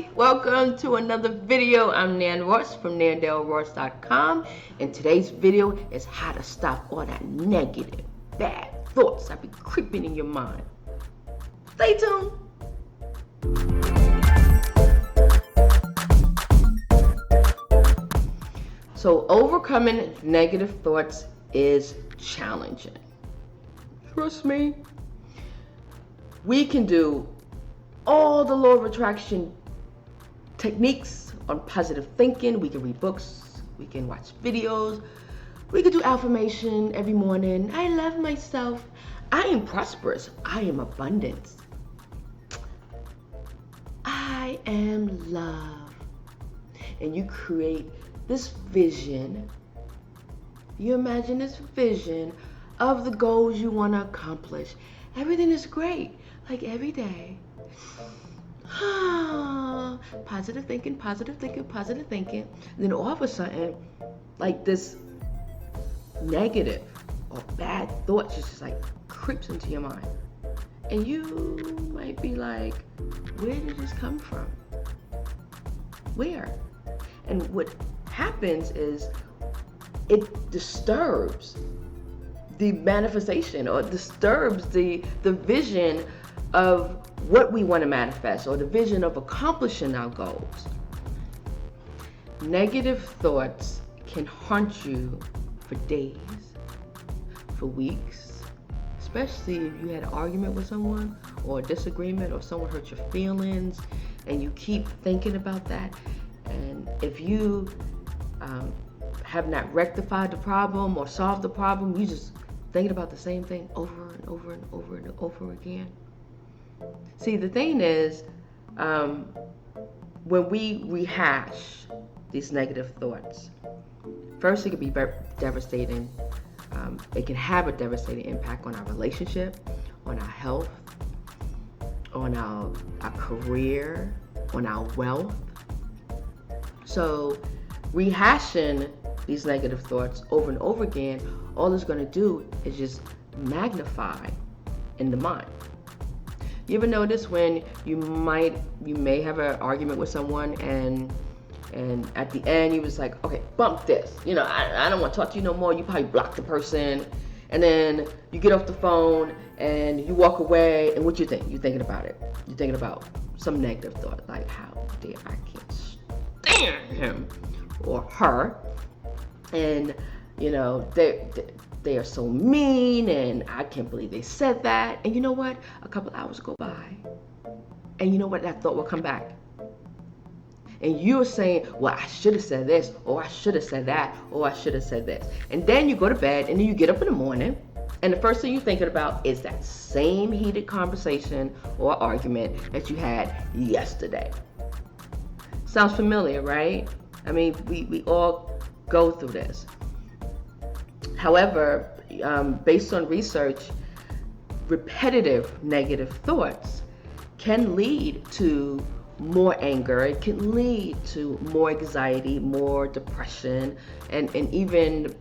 everybody, welcome to another video. I'm Nan Ross from NandelRoss.com, and today's video is how to stop all that negative, bad thoughts that be creeping in your mind. Stay tuned. So overcoming negative thoughts is challenging. Trust me. We can do all the law of attraction techniques on positive thinking. We can read books, we can watch videos, we can do affirmation every morning. I love myself. I am prosperous. I am abundant. I am love. And you create this vision. You imagine this vision of the goals you want to accomplish. Everything is great. Like every day. Positive thinking, positive thinking, positive thinking. And then all of a sudden, like this negative or bad thoughts just like creeps into your mind. And you might be like, where did this come from? Where? And what happens is it disturbs the manifestation or disturbs the vision of what we want to manifest or the vision of accomplishing our goals. Negative thoughts can haunt you for days, for weeks, especially if you had an argument with someone or a disagreement or someone hurt your feelings and you keep thinking about that. And if you have not rectified the problem or solved the problem, you just thinking about the same thing over and over and over and over again. See, the thing is, when we rehash these negative thoughts, first it can be very devastating. It can have a devastating impact on our relationship, on our health, on our career, on our wealth. So rehashing these negative thoughts over and over again, all it's going to do is just magnify in the mind. You ever notice when you may have an argument with someone and at the end you was like, okay, bump this. You know, I don't want to talk to you no more. You probably block the person. And then you get off the phone and you walk away, and what you think? You're thinking about it. You're thinking about some negative thought, like how dare I can't stand him or her. And you know, they are so mean, and I can't believe they said that. And you know what? A couple hours go by, and you know what? That thought will come back. And you're saying, well, I should have said this, or I should have said that, or I should have said this. And then you go to bed, and then you get up in the morning, and the first thing you're thinking about is that same heated conversation or argument that you had yesterday. Sounds familiar, right? I mean, we all go through this. However, based on research, repetitive negative thoughts can lead to more anger. It can lead to more anxiety, more depression, and even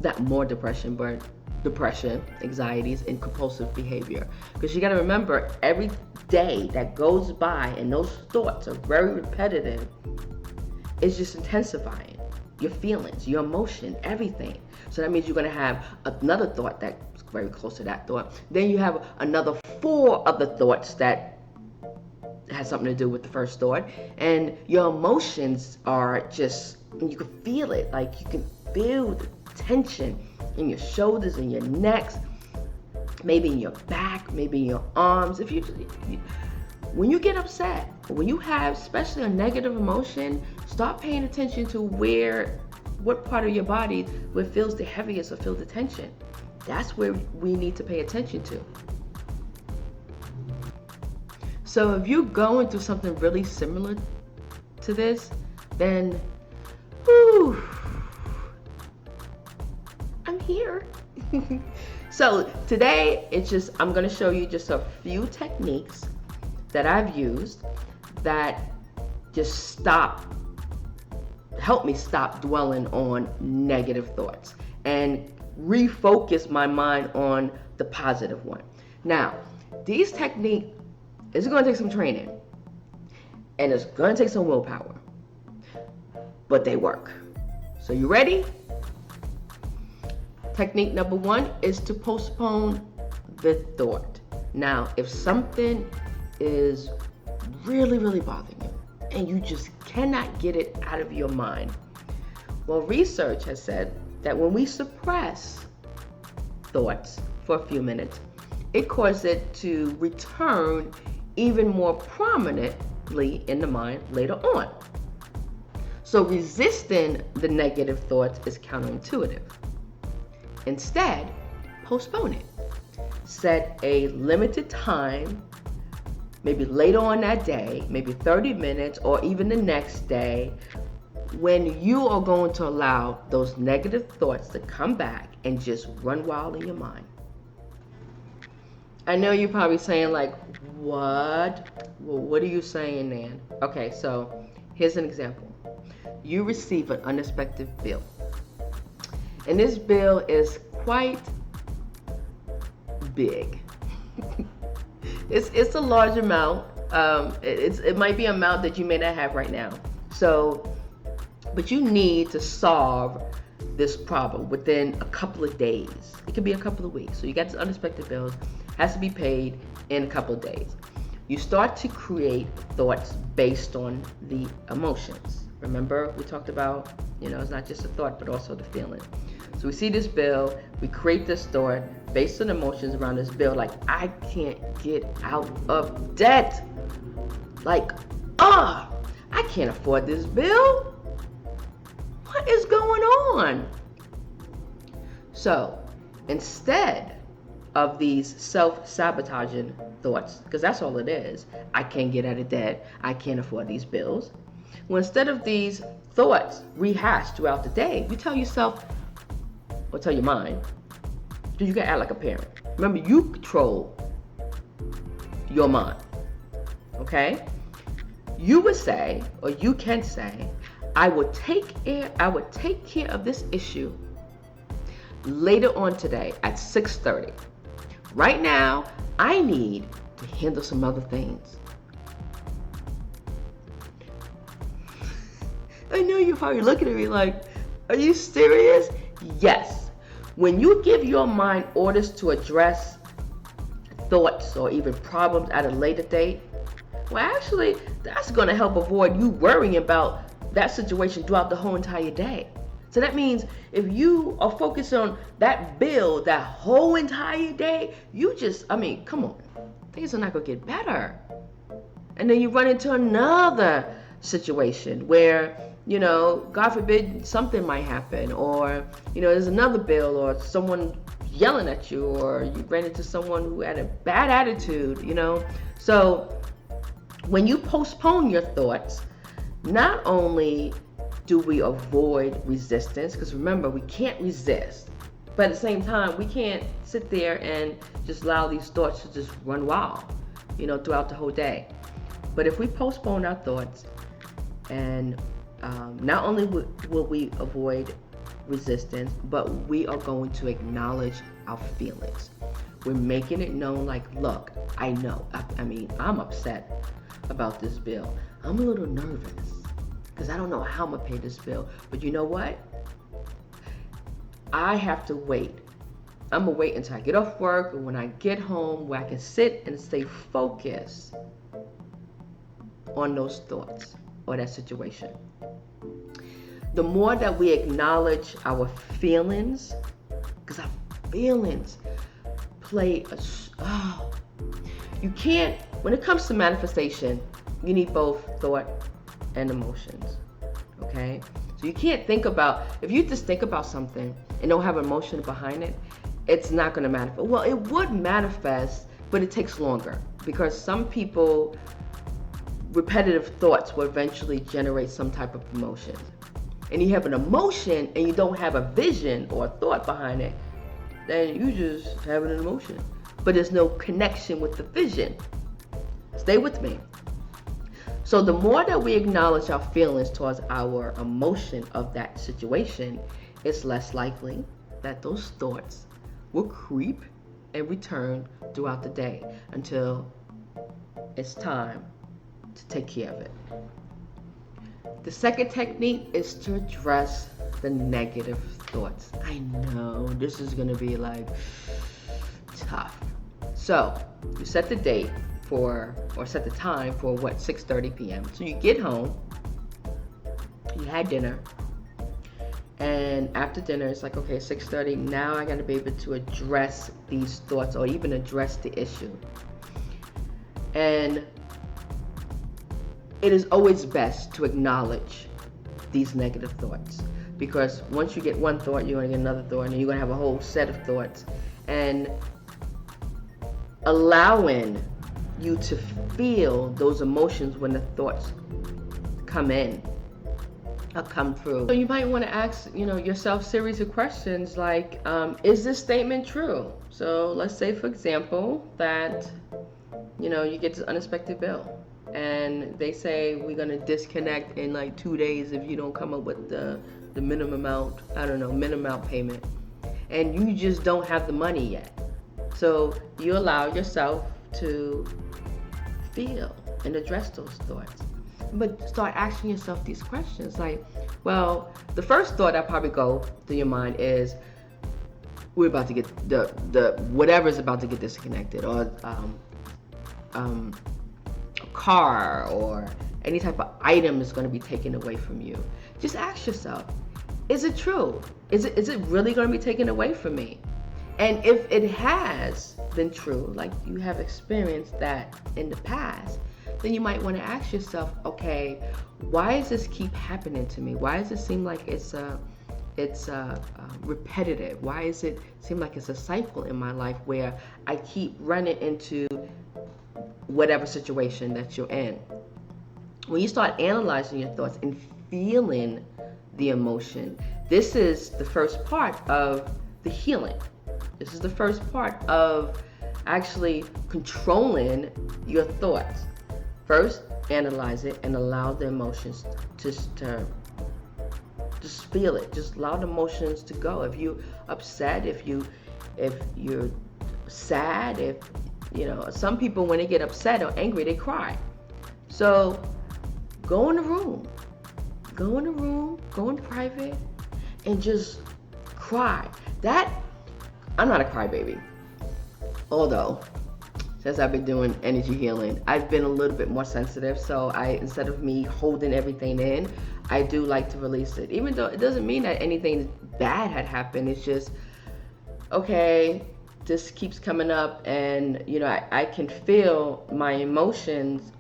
not more depression, but depression, anxieties, and compulsive behavior. Because you got to remember, every day that goes by and those thoughts are very repetitive, it's just intensifying your feelings, your emotion, everything. So that means you're going to have another thought that's very close to that thought. Then you have another 4 other thoughts that has something to do with the first thought. And your emotions are just, you can feel it. Like you can feel the tension in your shoulders and your necks, maybe in your back, maybe in your arms. When you get upset, when you have especially a negative emotion, start paying attention to what part of your body where it feels the heaviest or feels the tension. That's where we need to pay attention to. So if you're going through something really similar to this, then I'm here. So today I'm going to show you just a few techniques that I've used that just help me stop dwelling on negative thoughts and refocus my mind on the positive one. Now, these techniques is going to take some training. And it's going to take some willpower, but they work. So you ready? Technique number 1 is to postpone the thought. Now, if something is really, really bothering you and you just cannot get it out of your mind, well, research has said that when we suppress thoughts for a few minutes, it causes it to return even more prominently in the mind later on. So resisting the negative thoughts is counterintuitive. Instead, postpone it. Set a limited time, maybe later on that day, maybe 30 minutes or even the next day, when you are going to allow those negative thoughts to come back and just run wild in your mind. I know you're probably saying like, what? Well, what are you saying, Nan? Okay, so here's an example. You receive an unexpected bill. And this bill is quite big. It's a large amount. It might be an amount that you may not have right now. So, but you need to solve this problem within a couple of days. It could be a couple of weeks. So you got this unexpected bill, has to be paid in a couple of days. You start to create thoughts based on the emotions. Remember, we talked about, it's not just a thought, but also the feeling. So we see this bill, we create this thought based on emotions around this bill, like, I can't get out of debt. Like, I can't afford this bill. What is going on? So instead of these self-sabotaging thoughts, because that's all it is, I can't get out of debt, I can't afford these bills. Well, instead of these thoughts rehashed throughout the day, you tell yourself, or tell your mind, because you can act like a parent. Remember, you control your mind, okay? You would say, or you can say, I would take care of this issue later on today at 6:30. Right now, I need to handle some other things. I know you're probably looking at me like, are you serious? Yes. When you give your mind orders to address thoughts or even problems at a later date, well, actually, that's going to help avoid you worrying about that situation throughout the whole entire day. So that means if you are focused on that bill that whole entire day, come on, things are not going to get better. And then you run into another situation where, God forbid, something might happen, or, there's another bill, or someone yelling at you, or you ran into someone who had a bad attitude, So when you postpone your thoughts, not only do we avoid resistance, because remember, we can't resist, but at the same time, we can't sit there and just allow these thoughts to just run wild, throughout the whole day. But if we postpone our thoughts, and not only will we avoid resistance, but we are going to acknowledge our feelings. We're making it known, like, look, I know, I'm upset about this bill. I'm a little nervous because I don't know how I'm gonna pay this bill. But you know what? I have to wait. I'm gonna wait until I get off work, or when I get home, where I can sit and stay focused on those thoughts or that situation. The more that we acknowledge our feelings, because our feelings play you can't, when it comes to manifestation, you need both thought and emotions, okay? So you can't if you just think about something and don't have emotion behind it, it's not going to manifest. Well, it would manifest, but it takes longer, because some people, repetitive thoughts will eventually generate some type of emotion. And you have an emotion and you don't have a vision or a thought behind it, then you just have an emotion, but there's no connection with the vision. Stay with me. So the more that we acknowledge our feelings towards our emotion of that situation, it's less likely that those thoughts will creep and return throughout the day until it's time to take care of it. The second technique is to address the negative thoughts. I know this is going to be like tough. So you set the date for, or set the time for 6:30 p.m. So you get home, you had dinner, and after dinner it's like, okay, 6:30, now I got to be able to address these thoughts or even address the issue. And it is always best to acknowledge these negative thoughts, because once you get one thought, you're going to get another thought, and you're going to have a whole set of thoughts. And allowing you to feel those emotions when the thoughts come in or come through. So you might want to ask, yourself a series of questions like, is this statement true? So let's say, for example, that, you get this unexpected bill, and they say we're going to disconnect in like 2 days if you don't come up with the minimum amount payment, and you just don't have the money yet. So you allow yourself to feel and address those thoughts, but start asking yourself these questions like, well, the first thought that probably go through your mind is, we're about to get the whatever is about to get disconnected, or a car or any type of item is going to be taken away from you. Just ask yourself, is it true? Is it really going to be taken away from me? And if it has been true, like you have experienced that in the past, then you might want to ask yourself, okay, why does this keep happening to me? Why does it seem like it's repetitive? Why does it seem like it's a cycle in my life where I keep running into whatever situation that you're in? When you start analyzing your thoughts and feeling the emotion, this is the first part of the healing. This is the first part of actually controlling your thoughts. First, analyze it and allow the emotions to just feel it. Just allow the emotions to go. If you're upset, if you're sad, some people when they get upset or angry, they cry. So go in the room, go in private, and just cry. I'm not a crybaby, although since I've been doing energy healing, I've been a little bit more sensitive. So instead of me holding everything in, I do like to release it. Even though it doesn't mean that anything bad had happened. It's just, okay, this keeps coming up, and I can feel my emotions,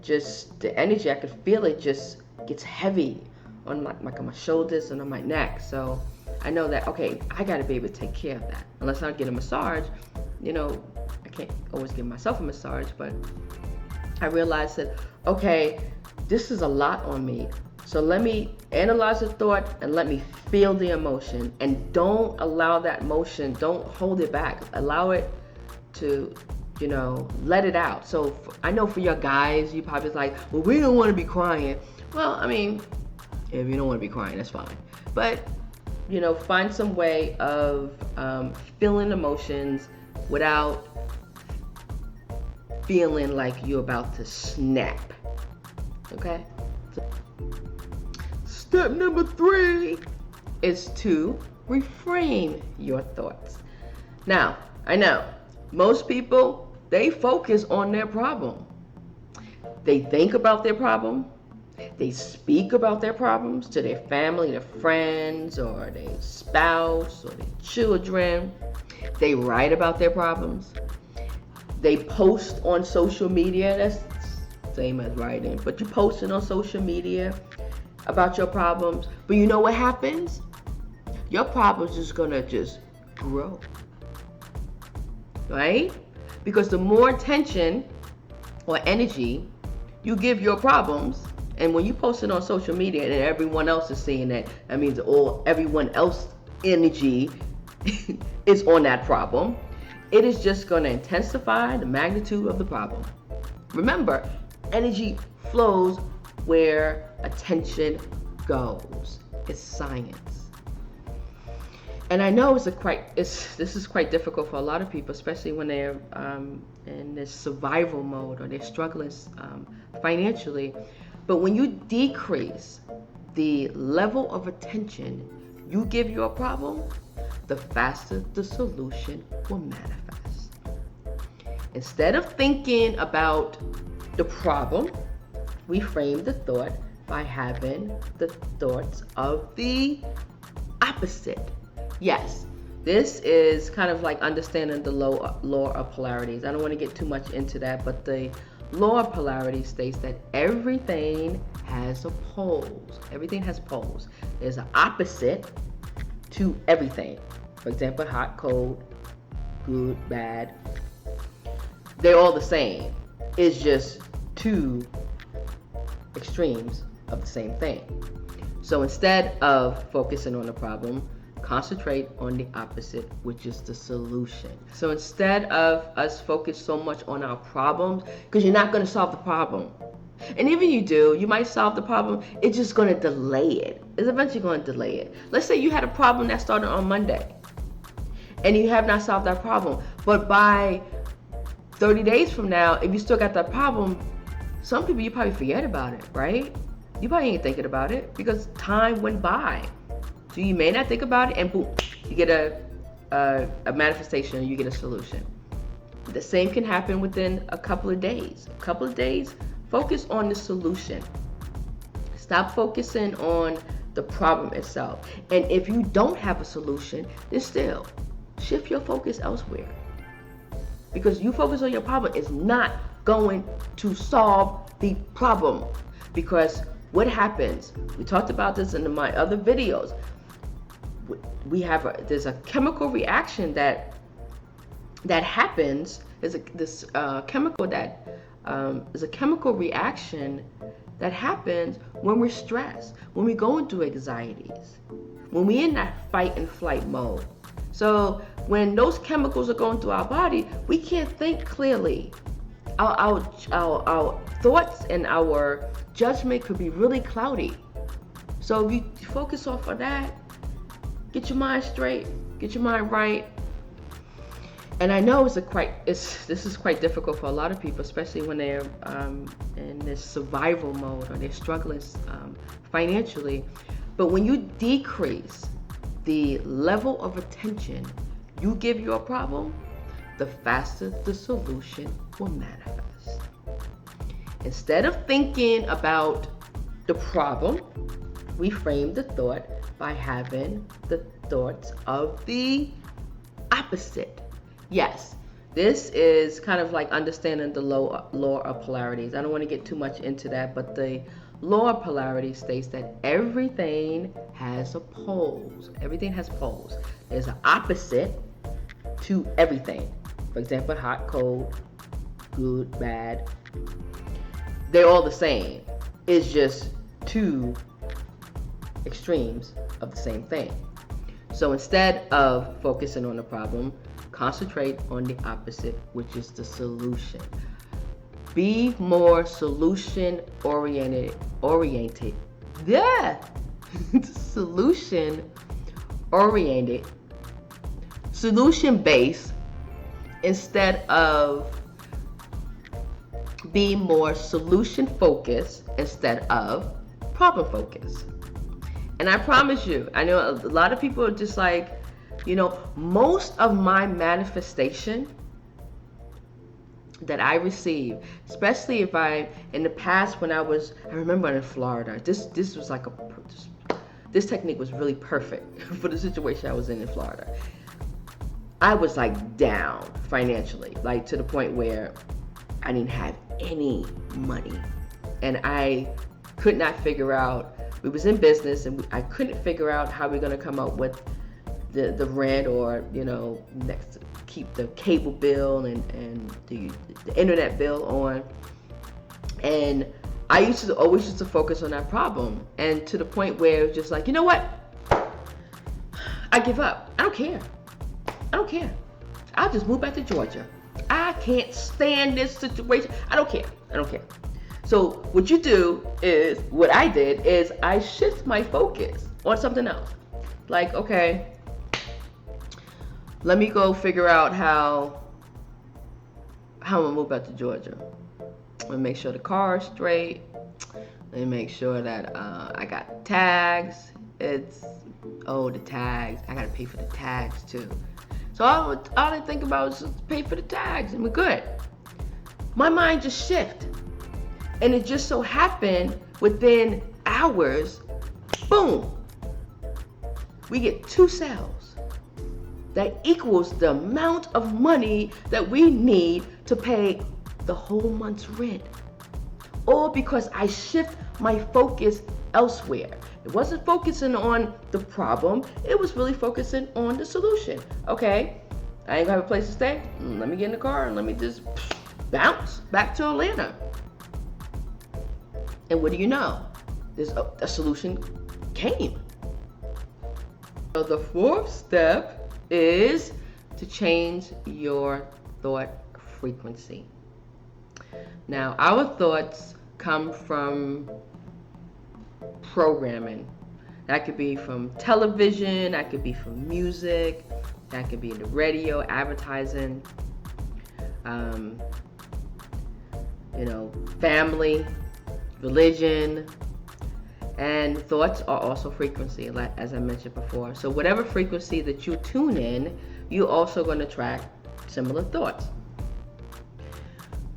just the energy, I can feel it just gets heavy on my shoulders and on my neck. So I know that, okay, I gotta be able to take care of that. Unless I get a massage, I can't always give myself a massage, but I realized that, okay, this is a lot on me. So let me analyze the thought and let me feel the emotion, and don't allow that emotion, don't hold it back. Allow it to, let it out. So I know for your guys, you probably like, well, we don't want to be crying. Well, I mean, if you don't want to be crying, that's fine. But, find some way of feeling emotions without feeling like you're about to snap. Okay? Step number 3 is to refrain your thoughts. Now, I know most people, they focus on their problem. They think about their problem. They speak about their problems to their family, their friends, or their spouse, or their children. They write about their problems. They post on social media. That's the same as writing, but you're posting on social media about your problems. But you know what happens? Your problem's just gonna just grow, right? Because the more attention or energy you give your problems, and when you post it on social media and everyone else is seeing it, that means everyone else's energy is on that problem. It is just going to intensify the magnitude of the problem. Remember, energy flows where attention goes. It's science. And I know this is quite difficult for a lot of people, especially when they're in this survival mode or they're struggling financially. But when you decrease the level of attention you give your problem, the faster the solution will manifest. Instead of thinking about the problem, we frame the thought by having the thoughts of the opposite. Yes, this is kind of like understanding the law of polarities. I don't want to get too much into that, but the law of polarity states that everything has poles. Everything has poles. There's an opposite to everything. For example, hot, cold, good, bad. They're all the same. It's just two extremes of the same thing. So instead of focusing on the problem, concentrate on the opposite, which is the solution. So instead of us focus so much on our problems, because you're not going to solve the problem. And even you do, you might solve the problem, it's just going to delay it. It's eventually going to delay it. Let's say you had a problem that started on Monday, and you have not solved that problem. But by 30 days from now, if you still got that problem, some people, you probably forget about it, right? You probably ain't thinking about it because time went by. So you may not think about it, and boom, you get a manifestation, you get a solution. The same can happen within a couple of days. A couple of days, focus on the solution. Stop focusing on the problem itself. And if you don't have a solution, then still shift your focus elsewhere. Because you focus on your problem is not going to solve the problem. Because what happens, we talked about this in my other videos, there's a chemical reaction that happens. There's a chemical reaction that happens when we're stressed, when we're going through anxieties, when we're in that fight and flight mode. So when those chemicals are going through our body, we can't think clearly. Our thoughts and our judgment could be really cloudy. So if you focus off of that, get your mind straight, get your mind right. And I know this is quite difficult for a lot of people, especially when they're in this survival mode or they're struggling financially. But when you decrease the level of attention you give your problem, the faster the solution will manifest. Instead of thinking about the problem, we frame the thought by having the thoughts of the opposite. Yes, this is kind of like understanding the law of polarities. I don't want to get too much into that, but the law of polarity states that everything has poles. Everything has poles. There's an opposite to everything. For example, hot, cold, good, bad. They're all the same. It's just two extremes of the same thing. So instead of focusing on the problem, concentrate on the opposite, which is the solution. Be more solution oriented. Yeah. Solution oriented. Solution based instead of be more solution focused instead of problem focused. And I promise you, I know a lot of people are just like, most of my manifestation that I receive, especially if in the past when I remember in Florida, this was like this technique was really perfect for the situation I was in Florida. I was like down financially, like to the point where I didn't have any money. And I could not figure out, we was in business and I couldn't figure out how we're going to come up with the rent or, next keep the cable bill and the internet bill on. And I always used to focus on that problem. And to the point where it was just like, you know what? I give up. I don't care. I'll just move back to Georgia. I can't stand this situation. I don't care. So what I did is I shift my focus on something else. Like, okay, let me go figure out how I'm gonna move back to Georgia. Let me make sure the car is straight. Let me make sure that I got tags. The tags. I gotta pay for the tags too. So all I think about is just pay for the tags and we're good. My mind just shifted. And it just so happened within hours, boom, we get 2 sales. That equals the amount of money that we need to pay the whole month's rent. All because I shift my focus elsewhere. It wasn't focusing on the problem, it was really focusing on the solution. Okay, I ain't gonna have a place to stay. Let me get in the car and let me just bounce back to Atlanta. And what do you know? There's a solution came. So the 4th step is to change your thought frequency. Now, our thoughts come from programming. That could be from television, that could be from music, that could be the radio, advertising, family, religion, and thoughts are also frequency, as I mentioned before. So whatever frequency that you tune in, you're also going to attract similar thoughts.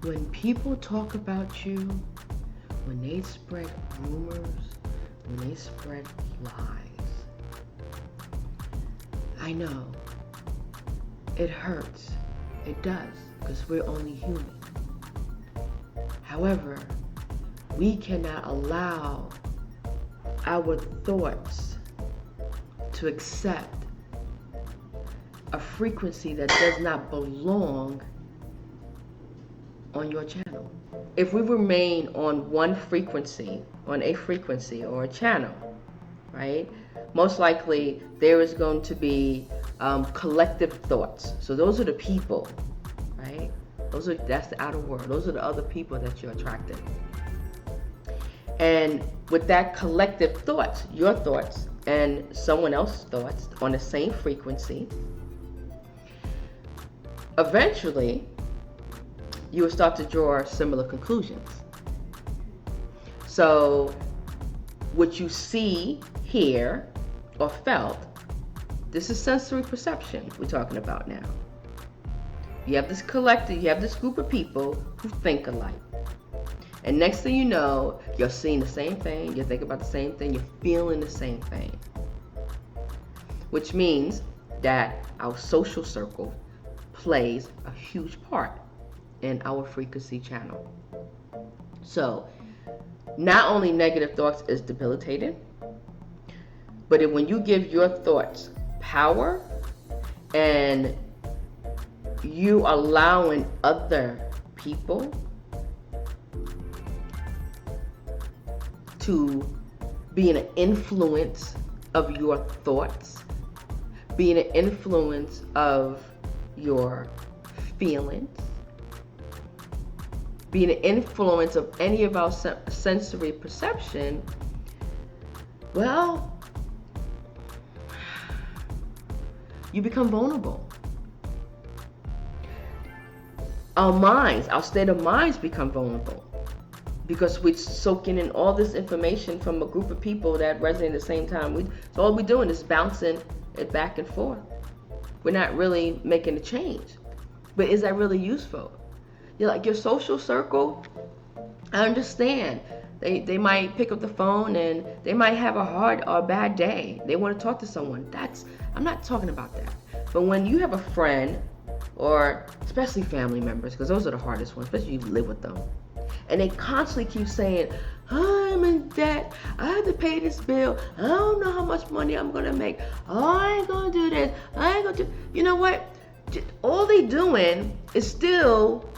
When people talk about you, when they spread rumors, when they spread lies, I know it hurts. It does, because we're only human. However, we cannot allow our thoughts to accept a frequency that does not belong on your channel. If we remain on one frequency, on a frequency or a channel, right, most likely there is going to be collective thoughts. So those are the people, right? That's the outer world. Those are the other people that you're attracting. And with that collective thoughts, your thoughts and someone else's thoughts on the same frequency, eventually you will start to draw similar conclusions. So what you see, hear, or felt, this is sensory perception we're talking about now. You have this collective, you have this group of people who think alike. And next thing you know, you're seeing the same thing, you're thinking about the same thing, you're feeling the same thing. Which means that our social circle plays a huge part in our frequency channel. So, not only negative thoughts is debilitating, but when you give your thoughts power and you allowing other people to be an influence of your thoughts, being an influence of your feelings, being an influence of any of our sensory perception, well, you become vulnerable. Our minds, our state of minds become vulnerable because we're soaking in all this information from a group of people that resonate at the same time. So all we're doing is bouncing it back and forth. We're not really making a change. But is that really useful? You're like your social circle, I understand. They might pick up the phone and they might have a hard or a bad day. They want to talk to someone. I'm not talking about that. But when you have a friend, or especially family members, because those are the hardest ones, especially you live with them, and they constantly keep saying, I'm in debt, I have to pay this bill, I don't know how much money I'm gonna make, I ain't gonna do this, I ain't gonna do, you know what, all they doing is still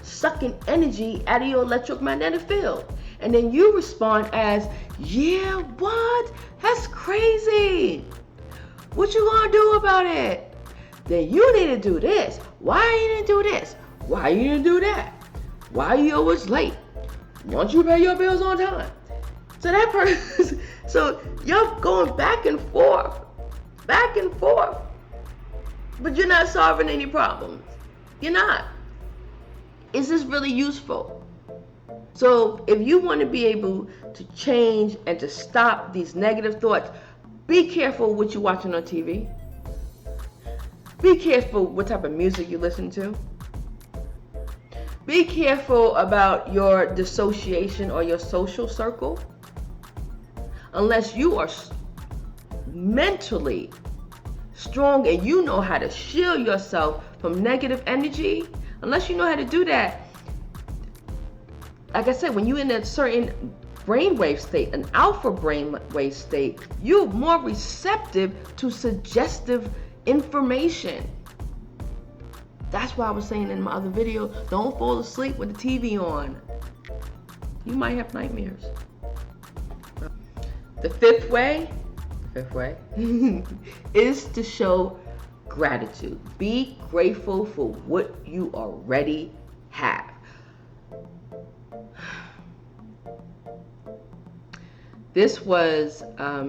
sucking energy out of your electromagnetic field. And then you respond as, yeah, what, that's crazy, what you gonna do about it? Then you need to do this. Why you didn't do this? Why you didn't do that? Why you always late? Won't you pay your bills on time? So that person, so you're going back and forth. but you're not solving any problems. You're not. Is this really useful? So if you want to be able to change and to stop these negative thoughts, be careful what you're watching on TV. Be careful what type of music you listen to. Be careful about your dissociation or your social circle. Unless you are mentally strong and you know how to shield yourself from negative energy, unless you know how to do that, like I said, when you're in a certain brainwave state, an alpha brainwave state, you're more receptive to suggestive information. That's why I was saying in my other video, don't fall asleep with the TV on. You might have nightmares. The fifth way is to show gratitude. Be grateful for what you already have. This was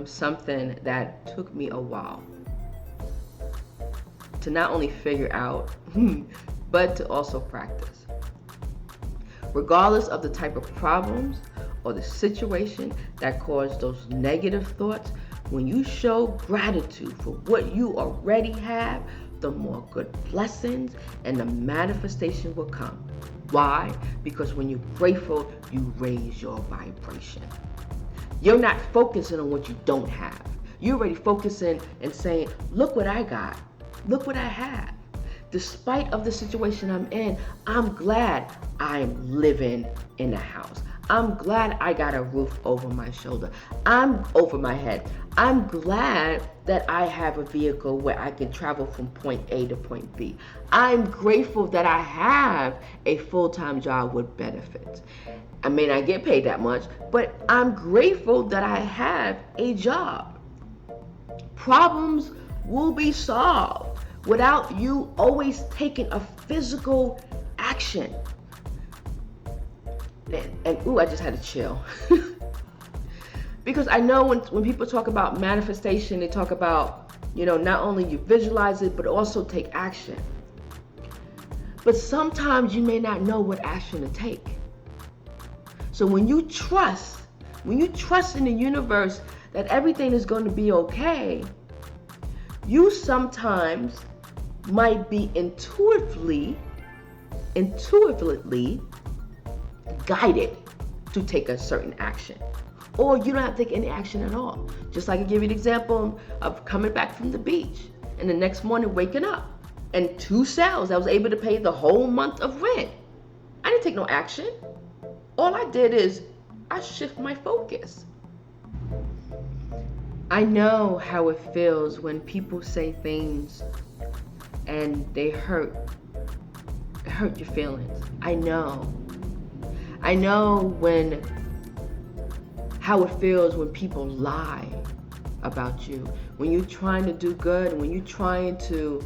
something that took me a while to not only figure out, but to also practice. Regardless of the type of problems or the situation that caused those negative thoughts, when you show gratitude for what you already have, the more good blessings and the manifestation will come. Why? Because when you're grateful, you raise your vibration. You're not focusing on what you don't have. You're already focusing and saying, look what I got. Look what I have. Despite of the situation I'm in, I'm glad I'm living in a house. I'm glad I got a roof over my shoulder. I'm over my head. I'm glad that I have a vehicle where I can travel from point A to point B. I'm grateful that I have a full-time job with benefits. I may not get paid that much, but I'm grateful that I have a job. Problems will be solved without you always taking a physical action. And ooh, I just had to chill. Because I know when people talk about manifestation, they talk about, not only you visualize it, but also take action. But sometimes you may not know what action to take. So when you trust in the universe that everything is going to be okay, you sometimes might be intuitively guided to take a certain action. Or you don't have to take any action at all. Just like I give you an example of coming back from the beach and the next morning waking up and 2 sales I was able to pay the whole month of rent. I didn't take no action. All I did is I shift my focus. I know how it feels when people say things and they hurt your feelings. I know how it feels when people lie about you. When you're trying to do good, when you're trying to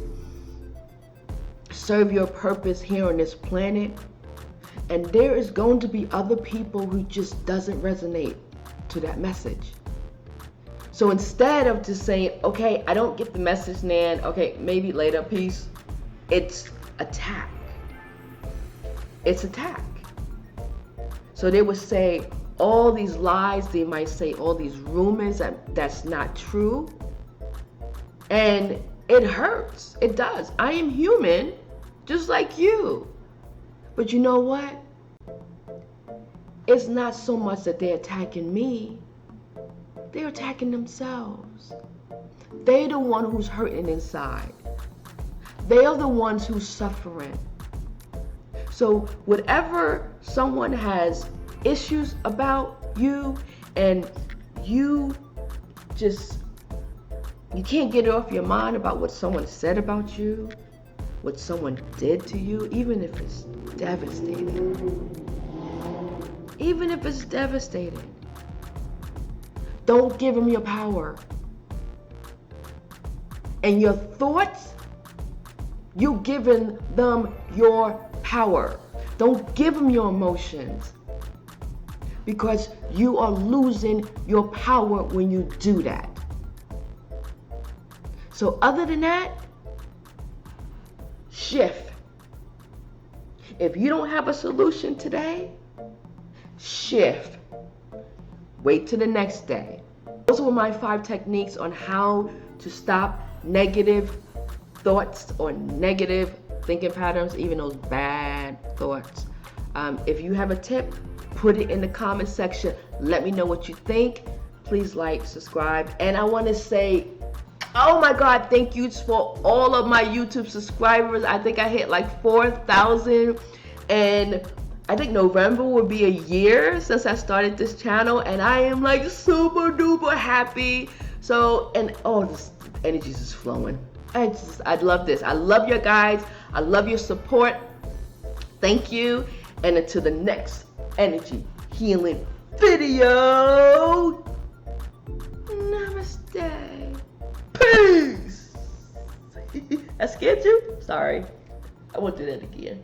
serve your purpose here on this planet, and there is going to be other people who just doesn't resonate to that message. So instead of just saying, okay, I don't get the message, Nan, okay, maybe later, peace, it's attack. It's attack. So they would say all these lies, they might say all these rumors that's not true. And it hurts. It does. I am human, just like you. But you know what? It's not so much that they're attacking me. They're attacking themselves. They're the one who's hurting inside. They are the ones who's suffering. So whatever someone has issues about you and you can't get it off your mind about what someone said about you, what someone did to you, even if it's devastating. Even if it's devastating. Don't give them your power. And your thoughts, you're giving them your power. Don't give them your emotions. Because you are losing your power when you do that. So other than that, shift. If you don't have a solution today, shift. Wait till the next day. Those were my 5 techniques on how to stop negative thoughts or negative thinking patterns, even those bad thoughts. If you have a tip, put it in the comment section. Let me know what you think. Please like, subscribe. And I want to say, oh my God, thank you for all of my YouTube subscribers. I think I hit like 4,000. And I think November will be a year since I started this channel. And I am like super duper happy. So, and oh, this energy is just flowing. I love this. I love you guys. I love your support. Thank you. And until the next energy healing video, namaste. Peace. I scared you? Sorry. I won't do that again.